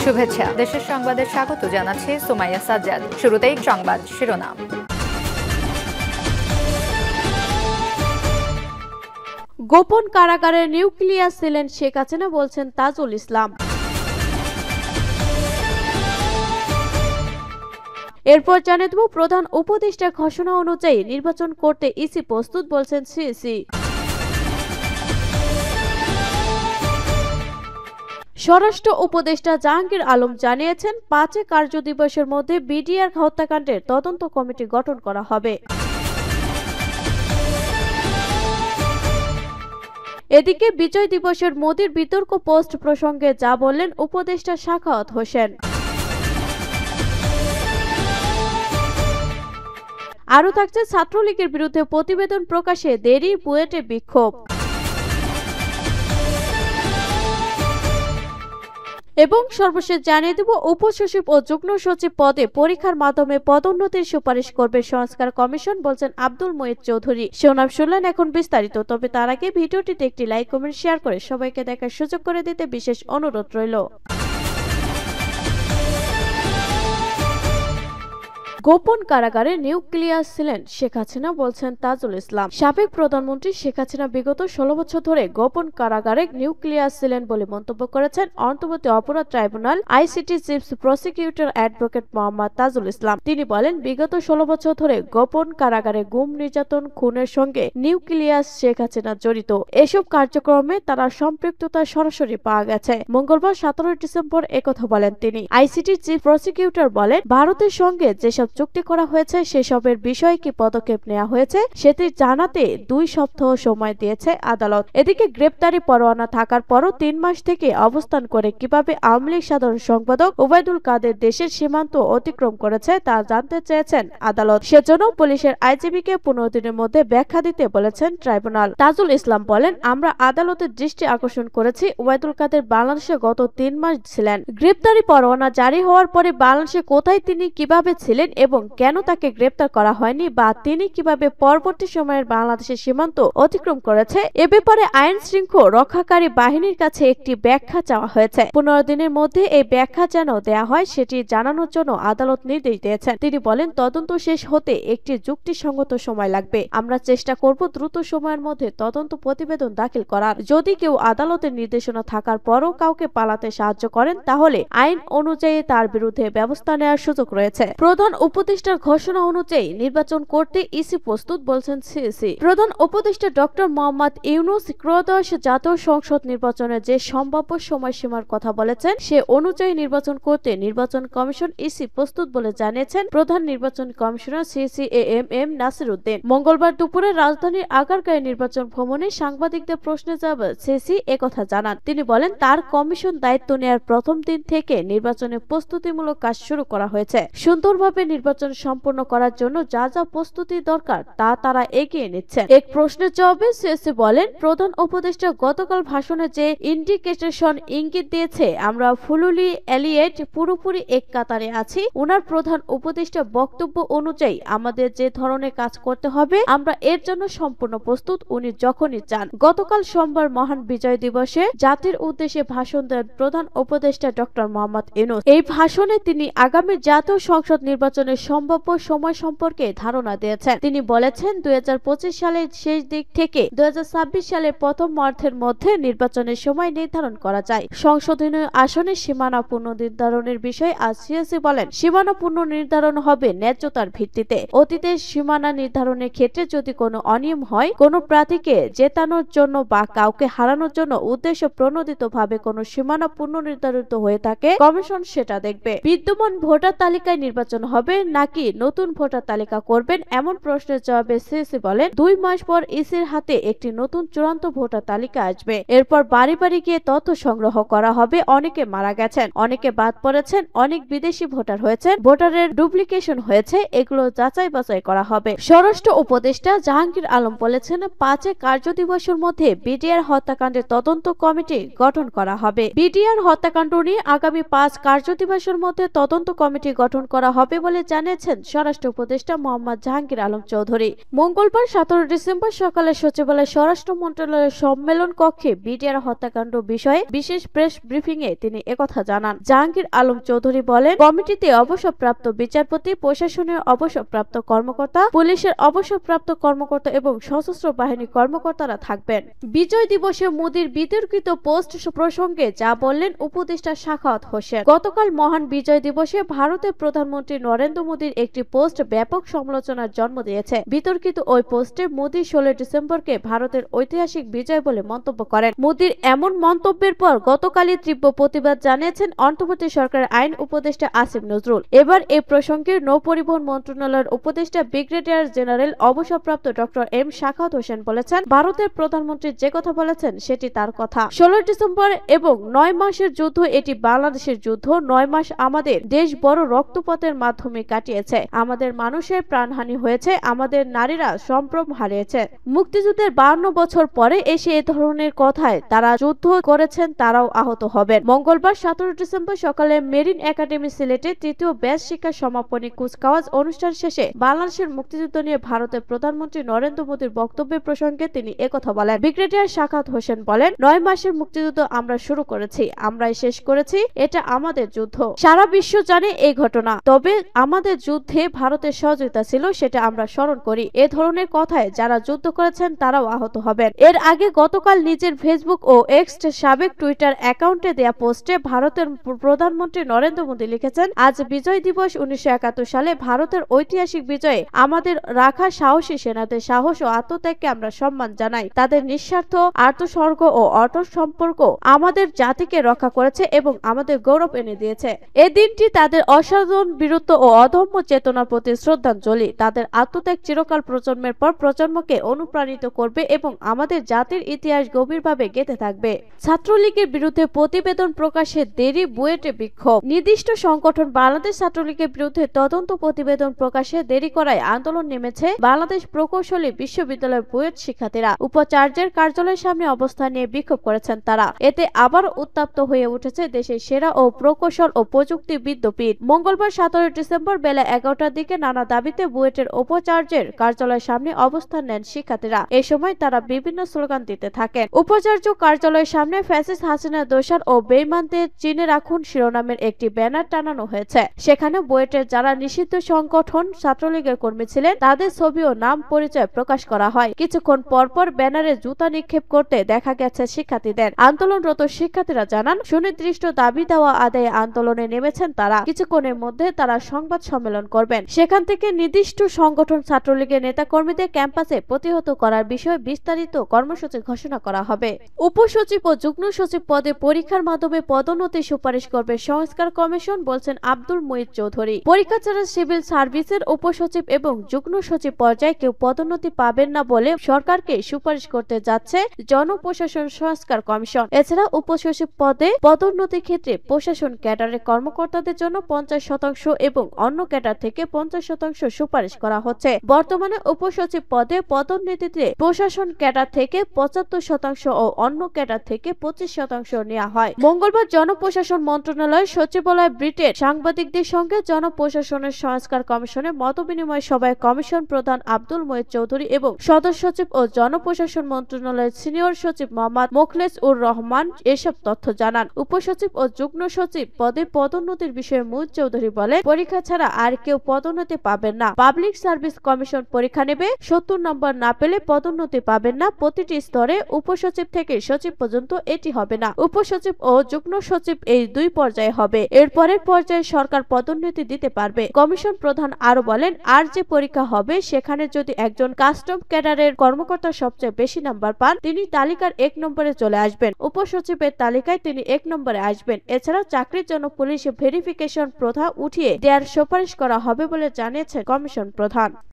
শুভেচ্ছা। দেশের সংবাদে স্বাগত জানাচ্ছি সুমাইয়া সাজ্জাদ। শুরুতেই সংবাদ শিরোনাম। গোপন কারাগারে নিউক্লিয়াস ছিলেন শেখ হাসিনা, বলছেন তাজুল ইসলাম। এরপর জানিয়ে দেব প্রধান উপদেষ্টার ঘোষণা অনুযায়ী নির্বাচন করতে ইসি প্রস্তুত, বলছেন সিইসি। স্বরাষ্ট্র উপদেষ্টা জাহাঙ্গীর আলম জানিয়েছেন ৫ কার্য দিবসের মধ্যে বিডিআর হত্যাকাণ্ডের তদন্ত কমিটি গঠন করা হবে। এদিকে বিজয় দিবসের মোদির বিতর্ক পোস্ট প্রসঙ্গে যা বললেন উপদেষ্টা সাখাওয়াত হোসেন। আরও থাকছে ছাত্রলীগের বিরুদ্ধে প্রতিবেদন প্রকাশে দেরি, বুয়েটে বিক্ষোভ। এবং সর্বশেষ জানিয়ে দেব উপসচিব ও যুগ্ম সচিব পদে পরীক্ষার মাধ্যমে পদোন্নতির সুপারিশ করবে সংস্কার কমিশন, বলছেন আব্দুল মুঈদ চৌধুরী। শিরোনাম শুনলেন, এখন বিস্তারিত। তবে তার আগে ভিডিওটিতে একটি লাইক, কমেন্ট, শেয়ার করে সবাইকে দেখার সুযোগ করে দিতে বিশেষ অনুরোধ রইল। গোপন কারাগারে নিউক্লিয়াস ছিলেন শেখ হাসিনা, বলছেন তাজুল ইসলাম। সাবেক প্রধানমন্ত্রী শেখ হাসিনা বিগত ১৬ বছর ধরে গোপন কারাগারে নিউক্লিয়াস ছিলেন বলে মন্তব্য করেছেন অন্তর্বর্তী অপরাধ tribunal ICT chief prosecutor advocate Mohammad Tajul Islam. তিনি বলেন, বিগত ১৬ বছর ধরে গোপন কারাগারে গুম, নির্যাতন, খুনের সঙ্গে নিউক্লিয়াস শেখ হাসিনা জড়িত। এসব কার্যক্রমে তারা সম্পৃক্ততা সরাসরি পাওয়া গেছে। মঙ্গলবার ১৭ ডিসেম্বর একথা বলেন তিনি। আইসিটি চিফ প্রসিকিউটর বলেন, ভারতের সঙ্গে যেসব চুক্তি করা হয়েছে সেসবের বিষয়ে কি পদক্ষেপ নেওয়া হয়েছে সেটি জানাতে ২ সপ্তাহ সময় দিয়েছে আদালত। এদিকে গ্রেপ্তারি পরোয়ানা থাকার পরও ৩ মাস থেকে অবস্থান করে কিভাবে আওয়ামী লীগ সাধারণ সম্পাদক ওবায়দুল কাদের দেশের সীমান্ত অতিক্রম করেছে তা জানতে চেয়েছেন আদালত। সেজন্য পুলিশের আইজিবিকে ১৫ দিনের মধ্যে ব্যাখ্যা দিতে বলেছেন ট্রাইব্যুনাল। তাজুল ইসলাম বলেন, আমরা আদালতের দৃষ্টি আকর্ষণ করেছি ওবায়দুল কাদের বাংলাদেশে গত ৩ মাস ছিলেন। গ্রেপ্তারি পরোয়ানা জারি হওয়ার পরে বাংলাদেশে কোথায় তিনি কিভাবে ছিলেন এবং কেন তাকে গ্রেপ্তার করা হয়নি বা তিনি কিভাবে পরবর্তী সময়ের বাংলাদেশের সীমান্ত অতিক্রম করেছে এ ব্যাপারে আইন শৃঙ্খলা রক্ষাকারী বাহিনীর কাছে একটি ব্যাখ্যা চাওয়া হয়েছে। ১৫ দিনের মধ্যে এই ব্যাখ্যা যেন দেয়া হয় সেটি জানানোর জন্য আদালত নির্দেশ দিয়েছেন। তিনি বলেন, তদন্ত শেষ হতে একটি যুক্তিসঙ্গত সময় লাগবে। আমরা চেষ্টা করব দ্রুত সময়ের মধ্যে তদন্ত প্রতিবেদন দাখিল করার। যদি কেউ আদালতের নির্দেশনা থাকার পরও কাউকে পালাতে সাহায্য করেন তাহলে আইন অনুযায়ী তার বিরুদ্ধে ব্যবস্থা নেওয়ার সুযোগ রয়েছে। প্রধান উপদেষ্টার ঘোষণা অনুযায়ী নির্বাচন করতে ইসি প্রস্তুত, বলছেন সিইসি। প্রধান উপদেষ্টা ডক্টর মোহাম্মদ ইউনূস ত্রয়োদশ জাতীয় সংসদ নির্বাচনে যে সম্ভাব্য সময়সীমার কথা বলেছেন সে অনুযায়ী নির্বাচন করতে নির্বাচন কমিশন ইসি প্রস্তুত বলে জানিয়েছেন প্রধান নির্বাচন commissioner CEC AMM Nasir Uddin. মঙ্গলবার দুপুরে রাজধানীর আগারগাঁয়ে নির্বাচন ভবনে সাংবাদিকদের প্রশ্নে জবাবে সিইসি একথা জানান। তিনি বলেন, তার কমিশন দায়িত্ব নেওয়ার প্রথম দিন থেকে নির্বাচনের প্রস্তুতিমূলক কাজ শুরু করা হয়েছে। সুন্দরভাবে নির্বাচন সম্পন্ন করার জন্য যা যা প্রস্তুতি দরকার তা তারা এগিয়ে নিচ্ছেন। এক প্রশ্নের জবাবে সিইসি বলেন, প্রধান উপদেষ্টা গতকাল ভাষণে যে ইন্ডিকেশন ইঙ্গিত দিয়েছে আমরা ফুললি এলিয়েট পুরোপুরি এক কাতারে আছি। উনার প্রধান উপদেষ্টা বক্তব্য অনুযায়ী আমাদের যে ধরনের কাজ করতে হবে আমরা এর জন্য সম্পূর্ণ প্রস্তুত উনি যখনই চান। গতকাল সোমবার মহান বিজয় দিবসে জাতির উদ্দেশ্যে ভাষণ দেন প্রধান উপদেষ্টা ডক্টর মোহাম্মদ ইউনূস। এই ভাষণে তিনি আগামী জাতীয় সংসদ নির্বাচনের সম্ভাব্য সময় সম্পর্কে ধারণা দিয়েছেন। তিনি বলেছেন, ২০২৫ সালের শেষ দিক থেকে ২০২৬ সালের প্রথম অর্ধের মধ্যে নির্বাচনের সময় নির্ধারণ করা যায়। সংসদীয় আসনের সীমানা পুনর্নির্ধারণের বিষয়ে আজ সিইসি বলেন, সীমানা পুনর্নির্ধারণ হবে ন্যায্যতার ভিত্তিতে। অতীতের সীমানা নির্ধারণের ক্ষেত্রে যদি কোনো অনিয়ম হয়, কোনো প্রার্থীকে জেতানোর জন্য বা কাউকে হারানোর জন্য উদ্দেশ্য প্রণোদিতভাবে কোনো সীমানা পুনর্নির্ধারিত হয়ে থাকে কমিশন সেটা দেখবে। বিদ্যমান ভোটার তালিকায় নির্বাচন হবে নাকি নতুন ভোটার তালিকা করবেন এমন প্রশ্নের জবাবে সিইসি বলেন, ২ মাস পর ইসির হাতে একটি নতুন চূড়ান্ত ভোটার তালিকা আসবে। এরপর বাড়ি বাড়ি গিয়ে তথ্য সংগ্রহ করা হবে। অনেকে মারা গেছেন, অনেকে বাদ পড়েছেন, অনেক বিদেশি ভোটার হয়েছেন, ভোটারের ডুপ্লিকেশন হয়েছে, এগুলো যাচাই বাছাই করা হবে। স্বরাষ্ট্র উপদেষ্টা জাহাঙ্গীর আলম বলেছেন, ৫ কার্য দিবসের মধ্যে বিডিআর হত্যাকাণ্ডের তদন্ত কমিটি গঠন করা হবে। বিডিআর হত্যাকাণ্ড নিয়ে আগামী ৫ কার্য দিবসের মধ্যে তদন্ত কমিটি গঠন করা হবে বলে বলে জানিয়েছেন স্বরাষ্ট্র উপদেষ্টা মোহাম্মদ জাহাঙ্গীর আলম চৌধুরী। মঙ্গলবার 17 ডিসেম্বর সকালে সচিবালয় স্বরাষ্ট্র মন্ত্রণালয়ের সম্মেলন কক্ষে বিডিআর হত্যাকাণ্ড বিষয়ে বিশেষ প্রেস ব্রিফিং এ তিনি একথা জানান। জাহাঙ্গীর আলম চৌধুরী বলেন, কমিটিতে অবসরপ্রাপ্ত বিচারপতি, প্রশাসনের অবসরপ্রাপ্ত কর্মকর্তা, পুলিশের অবসরপ্রাপ্ত কর্মকর্তা এবং সশস্ত্র বাহিনী কর্মকর্তারা থাকবেন। বিজয় দিবসে মোদির বিতর্কিত পোস্ট প্রসঙ্গে যা বললেন উপদেষ্টা সাখাওয়াত হোসেন। গতকাল মহান বিজয় দিবসে ভারতের প্রধানমন্ত্রী নরেন্দ্র মোদীর একটি পোস্ট ব্যাপক সমালোচনার জন্ম দিয়েছে। বিতর্কিত ওই পোস্টে মোদি 16 ডিসেম্বরকে ভারতের ঐতিহাসিক বিজয় বলে মন্তব্য করেন। মোদির এমন মন্তব্যের পর গতকালই তীব্র প্রতিবাদ জানিয়েছেন অন্তর্বর্তী সরকারের আইন উপদেষ্টা আসিফ নজরুল। এবার এই প্রসঙ্গে নৌপরিবহন মন্ত্রণালয়ের উপদেষ্টা ব্রিগেডিয়ার জেনারেল অবসরপ্রাপ্ত ডক্টর এম সাখাওয়াত হোসেন বলেছেন, ভারতের প্রধানমন্ত্রী যে কথা বলেছেন সেটি তার কথা। 16 ডিসেম্বর এবং 9 মাসের যুদ্ধ, এটি বাংলাদেশের যুদ্ধ। 9 মাস আমাদের দেশ বড় রক্তপাতের মাধ্যমে কাটিয়েছে। আমাদের মানুষের প্রাণহানি হয়েছে, আমাদের নারীরা সম্ভ্রম হারিয়েছে। মুক্তিযুদ্ধের 52 বছর পরে এসে এ ধরনের কথায় তারা যুদ্ধ করেছেন, তারাও আহত হবেন। মঙ্গলবার 17 ডিসেম্বর সকালে মেরিন একাডেমি সিলেটে তৃতীয় ব্যাচ শিক্ষা সমাপনী কুচকাওয়াজ অনুষ্ঠান শেষে বাংলাদেশের মুক্তিযুদ্ধ নিয়ে ভারতের প্রধানমন্ত্রী নরেন্দ্র মোদীর বক্তব্যের প্রসঙ্গে তিনি একথা বলেন। ব্রিগেডিয়ার সাখাওয়াত হোসেন বলেন, 9 মাসের মুক্তিযুদ্ধ আমরা শুরু করেছি, আমরাই শেষ করেছি। এটা আমাদের যুদ্ধ, সারা বিশ্ব জানে এই ঘটনা। তবে আমাদের যুদ্ধে ভারতের সহযোগিতা ছিল, সেটা আমরা স্মরণ করি। এ ধরনের কথায় যারা যুদ্ধ করেছেন তারাও আহত হবেন। এর আগে গতকাল নিজের ফেসবুক ও এক্স সাবেক টুইটার অ্যাকাউন্টে দেয়া পোস্টে ভারতের প্রধানমন্ত্রী নরেন্দ্র মোদী লিখেছেন, আজ বিজয় দিবস। 1971 সালে ভারতের ঐতিহাসিক বিজয়ে আমাদের রাখা সাহসী সেনাদের সাহস ও আত্মত্যাগকে আমরা সম্মান জানাই। তাদের নিঃস্বার্থ আত্মস্বর্গ ও অটল সম্পর্ক আমাদের জাতিকে রক্ষা করেছে এবং আমাদের গৌরব এনে দিয়েছে। এই দিনটি তাদের অসাধারণ বীরত্ব ও অদম্য চেতনার প্রতি শ্রদ্ধাঞ্জলি। তাদের আত্মত্যাগ চিরকাল প্রজন্মের পর প্রজন্মকে অনুপ্রাণিত করবে এবং আমাদের জাতির ইতিহাস গভীরভাবে গেঁথে থাকবে। ছাত্রলীগের বিরুদ্ধে প্রতিবেদন প্রকাশে দেরি, বুয়েটে বিক্ষোভ। নির্দিষ্ট সংগঠন বাংলাদেশ ছাত্রলীগের বিরুদ্ধে তদন্ত প্রতিবেদন প্রকাশে দেরি করায় আন্দোলন নেমেছে বাংলাদেশ প্রকৌশলী বিশ্ববিদ্যালয়ের বুয়েট শিক্ষার্থীরা। উপাচার্যের কার্যালয়ের সামনে অবস্থান নিয়ে বিক্ষোভ করেছেন তারা। এতে আবার উত্তপ্ত হয়ে উঠেছে দেশের সেরা ও প্রকৌশল ও প্রযুক্তি বিদ্যাপীঠ। মঙ্গলবার 17 ডিসেম্বর বেলা 11টার দিকে নানা দাবিতে বুয়েটের উপাচার্যের কার্যালয়ের সামনে অবস্থান নেন শিক্ষার্থীরা। এ সময় তারা বিভিন্ন স্লোগান দিতে থাকেন। উপাচার্য কার্যালয়ের সামনে ফ্যাসিস্ট হাসিনা দোসর ও বেঈমানদের চিনে রাখুন শিরোনামের একটি ব্যানার টানানো হয়েছে। সেখানে বুয়েটের যারা নিষিদ্ধ সংগঠন ছাত্রলীগের কর্মী ছিলেন তাদের ছবি ও নাম পরিচয় প্রকাশ করা হয়। কিছুক্ষণ পরপর ব্যানারে জুতা নিক্ষেপ করতে দেখা গেছে শিক্ষার্থীদের। আন্দোলনরত শিক্ষার্থীরা জানান, সুনির্দিষ্ট দাবি দেওয়া আদায়ে আন্দোলনে নেমেছেন তারা। কিছুক্ষণের মধ্যে তারা সংবাদ সম্মেলন করবেন। সেখান থেকে নির্দিষ্ট সংগঠন ছাত্রলীগের নেতাকর্মীদের ক্যাম্পাসে প্রতিহত করার বিষয়ে বিস্তারিত কর্মসূচি ঘোষণা করা হবে। উপসচিব ও যুগ্ম সচিব পদে পরীক্ষার মাধ্যমে পদোন্নতি সুপারিশ করবে সংস্কার কমিশন, বলছেন আব্দুল মুঈদ চৌধুরী। পরীক্ষা ছাড়া সিভিল সার্ভিসের উপসচিব এবং যুগ্ম সচিব পর্যায়ে কেউ পদোন্নতি পাবেন না বলে সরকারকে সুপারিশ করতে যাচ্ছে জনপ্রশাসন সংস্কার কমিশন। এছাড়া উপসচিব পদে পদোন্নতির ক্ষেত্রে প্রশাসন ক্যাডারের কর্মকর্তাদের জন্য 50% এবং অন্য ক্যাডার থেকে 50% সুপারিশ করা হচ্ছে। বর্তমানে উপসচিব পদে পদোন্নতিতে প্রশাসন ক্যাডার থেকে 75% ও অন্য ক্যাডার থেকে 25% নেওয়া হয়। মঙ্গলবার জনপ্রশাসন মন্ত্রণালয় সচিবালয় ব্রিটেন সাংবাদিকদের সঙ্গে জনপ্রশাসনের সংস্কার কমিশনের মতবিনিময় সভায় কমিশন প্রধান আব্দুল মুঈদ চৌধুরী এবং সদস্য সচিব ও জনপ্রশাসন মন্ত্রণালয়ের সিনিয়র সচিব মোহাম্মদ মোখলেস উর রহমান এসব তথ্য জানান। উপসচিব ও যুগ্ম সচিব পদে পদোন্নতির বিষয়ে মুঈদ চৌধুরী বলে, পরীক্ষা ছাড়া আর কেউ পদোন্নতি পাবেন না। পাবলিক সার্ভিস কমিশন পরীক্ষা নেবে, 70 নম্বর না পেলে পদোন্নতি পাবেন না। প্রতিটি স্তরে উপসচিব থেকে সচিব পর্যন্ত এটি হবে না। উপসচিব ও যুগ্ম সচিব এই দুই পর্যায়ে হবে। এর পরের পর্যায়ে সরকার পদোন্নতি দিতে পারবে। কমিশন প্রধান আরো বলেন, আর যে পরীক্ষা হবে সেখানে যদি একজন কাস্টম ক্যাডারের কর্মকর্তা সবচেয়ে বেশি নাম্বার পান, তিনি তালিকার 1 নম্বরে চলে আসবেন। উপসচিবের তালিকায় তিনি 1 নম্বরে আসবেন। এছাড়া চাকরির জন্য পুলিশ ভেরিফিকেশন প্রথা উঠিয়ে দেওয়ার সুপারিশ করা হবে বলে জানিয়েছেন কমিশন প্রধান।